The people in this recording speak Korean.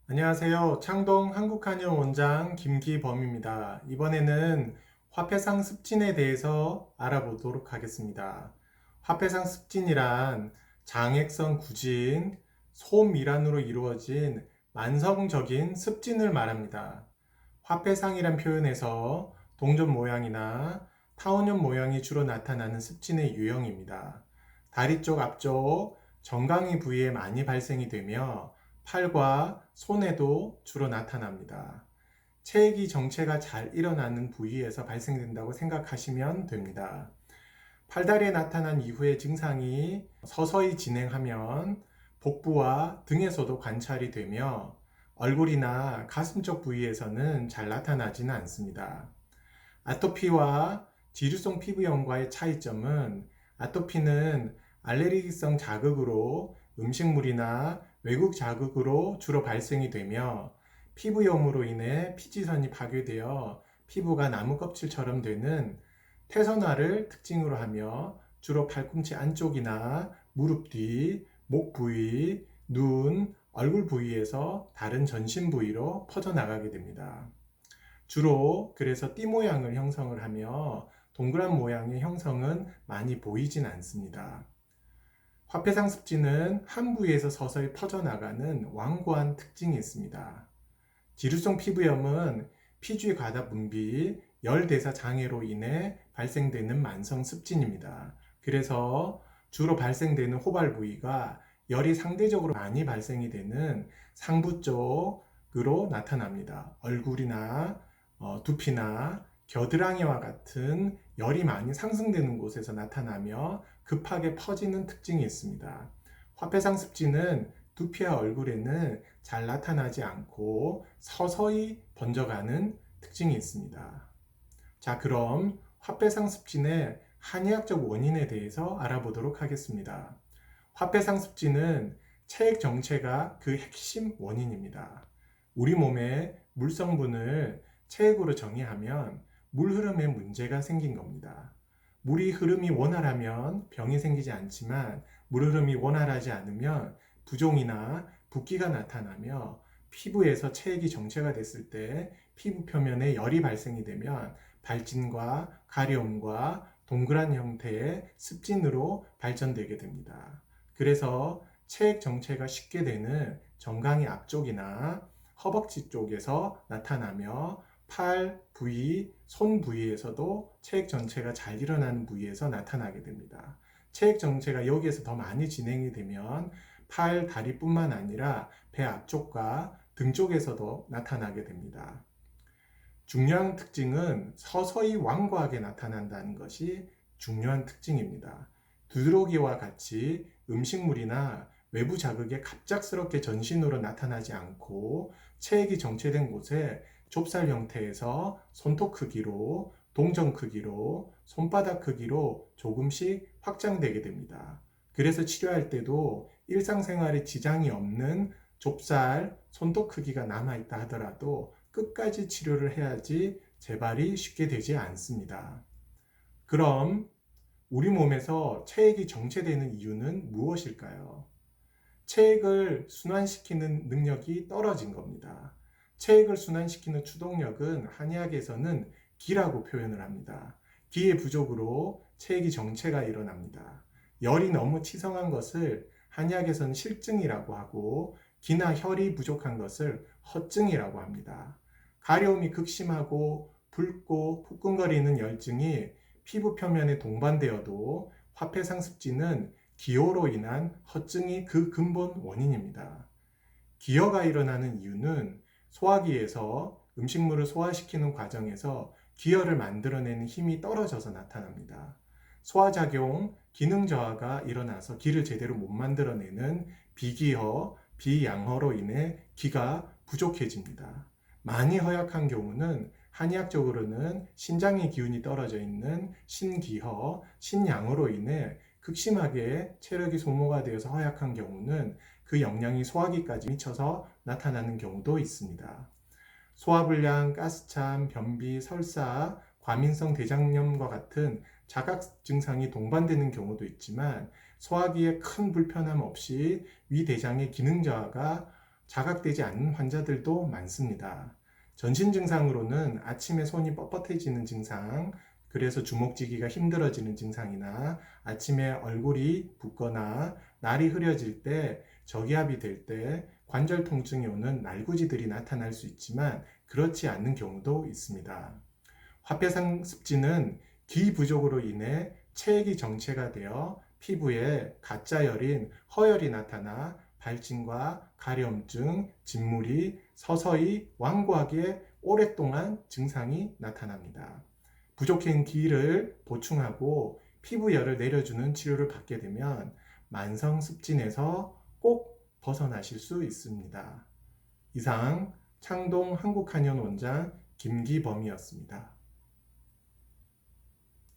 안녕하세요. 창동 한국한의원 원장 김기범입니다. 이번에는 화폐상 습진에 대해서 알아보도록 하겠습니다. 화폐상 습진이란 장액성 구진, 소미란으로 이루어진 만성적인 습진을 말합니다. 화폐상이란 표현에서 동전 모양이나 타원형 모양이 주로 나타나는 습진의 유형입니다. 다리 쪽 앞쪽 정강이 부위에 많이 발생이 되며 팔과 손에도 주로 나타납니다. 체액이 정체가 잘 일어나는 부위에서 발생된다고 생각하시면 됩니다. 팔다리에 나타난 이후의 증상이 서서히 진행하면 복부와 등에서도 관찰이 되며 얼굴이나 가슴 쪽 부위에서는 잘 나타나지는 않습니다. 아토피와 지루성 피부염과의 차이점은 아토피는 알레르기성 자극으로 음식물이나 외국 자극으로 주로 발생이 되며 피부염으로 인해 피지선이 파괴되어 피부가 나무 껍질처럼 되는 태선화를 특징으로 하며 주로 팔꿈치 안쪽이나 무릎 뒤, 목 부위, 눈, 얼굴 부위에서 다른 전신 부위로 퍼져나가게 됩니다. 주로 그래서 띠 모양을 형성을 하며 동그란 모양의 형성은 많이 보이진 않습니다. 화폐상 습진은 한 부위에서 서서히 퍼져나가는 완고한 특징이 있습니다. 지루성 피부염은 피주의 과다 분비, 열대사 장애로 인해 발생되는 만성 습진입니다. 그래서 주로 발생되는 호발 부위가 열이 상대적으로 많이 발생이 되는 상부 쪽으로 나타납니다. 얼굴이나 두피나 겨드랑이와 같은 열이 많이 상승되는 곳에서 나타나며 급하게 퍼지는 특징이 있습니다. 화폐상 습진은 두피와 얼굴에는 잘 나타나지 않고 서서히 번져가는 특징이 있습니다. 자, 그럼 화폐상 습진의 한의학적 원인에 대해서 알아보도록 하겠습니다. 화폐상 습진은 체액 정체가 그 핵심 원인입니다. 우리 몸의 물 성분을 체액으로 정의하면 물 흐름에 문제가 생긴 겁니다. 물이 흐름이 원활하면 병이 생기지 않지만 물 흐름이 원활하지 않으면 부종이나 붓기가 나타나며 피부에서 체액이 정체가 됐을 때 피부 표면에 열이 발생이 되면 발진과 가려움과 동그란 형태의 습진으로 발전되게 됩니다. 그래서 체액 정체가 쉽게 되는 정강이 앞쪽이나 허벅지 쪽에서 나타나며 팔 부위, 손 부위에서도 체액 전체가 잘 일어나는 부위에서 나타나게 됩니다. 체액 정체가 여기에서 더 많이 진행이 되면 팔, 다리뿐만 아니라 배 앞쪽과 등 쪽에서도 나타나게 됩니다. 중요한 특징은 서서히 완고하게 나타난다는 것이 중요한 특징입니다. 두드러기와 같이 음식물이나 외부 자극에 갑작스럽게 전신으로 나타나지 않고 체액이 정체된 곳에 좁쌀 형태에서 손톱 크기로, 동전 크기로, 손바닥 크기로 조금씩 확장되게 됩니다. 그래서 치료할 때도 일상생활에 지장이 없는 좁쌀, 손톱 크기가 남아있다 하더라도 끝까지 치료를 해야지 재발이 쉽게 되지 않습니다. 그럼 우리 몸에서 체액이 정체되는 이유는 무엇일까요? 체액을 순환시키는 능력이 떨어진 겁니다. 체액을 순환시키는 추동력은 한의학에서는 기라고 표현을 합니다. 기의 부족으로 체액이 정체가 일어납니다. 열이 너무 치성한 것을 한의학에서는 실증이라고 하고 기나 혈이 부족한 것을 허증이라고 합니다. 가려움이 극심하고 붉고 후끈거리는 열증이 피부 표면에 동반되어도 화폐상습진은 기호로 인한 허증이 그 근본 원인입니다. 기혈가 일어나는 이유는 소화기에서 음식물을 소화시키는 과정에서 기혈을 만들어내는 힘이 떨어져서 나타납니다. 소화작용, 기능 저하가 일어나서 기를 제대로 못 만들어내는 비기허, 비양허로 인해 기가 부족해집니다. 많이 허약한 경우는 한의학적으로는 신장의 기운이 떨어져 있는 신기허, 신양허로 인해 극심하게 체력이 소모가 되어서 허약한 경우는 그 영향이 소화기까지 미쳐서 나타나는 경우도 있습니다. 소화불량, 가스참, 변비, 설사, 과민성 대장염과 같은 자각 증상이 동반되는 경우도 있지만 소화기에 큰 불편함 없이 위대장의 기능 저하가 자각되지 않는 환자들도 많습니다. 전신 증상으로는 아침에 손이 뻣뻣해지는 증상, 그래서 주먹쥐기가 힘들어지는 증상이나 아침에 얼굴이 붓거나 날이 흐려질 때, 저기압이 될 때 관절 통증이 오는 날구지들이 나타날 수 있지만 그렇지 않는 경우도 있습니다. 화폐상 습진은 기 부족으로 인해 체액이 정체가 되어 피부에 가짜열인 허열이 나타나 발진과 가려움증, 진물이 서서히 완고하게 오랫동안 증상이 나타납니다. 부족한 기를 보충하고 피부열을 내려주는 치료를 받게 되면 만성 습진에서 꼭 벗어나실 수 있습니다. 이상 창동 한국한의원 원장 김기범이었습니다.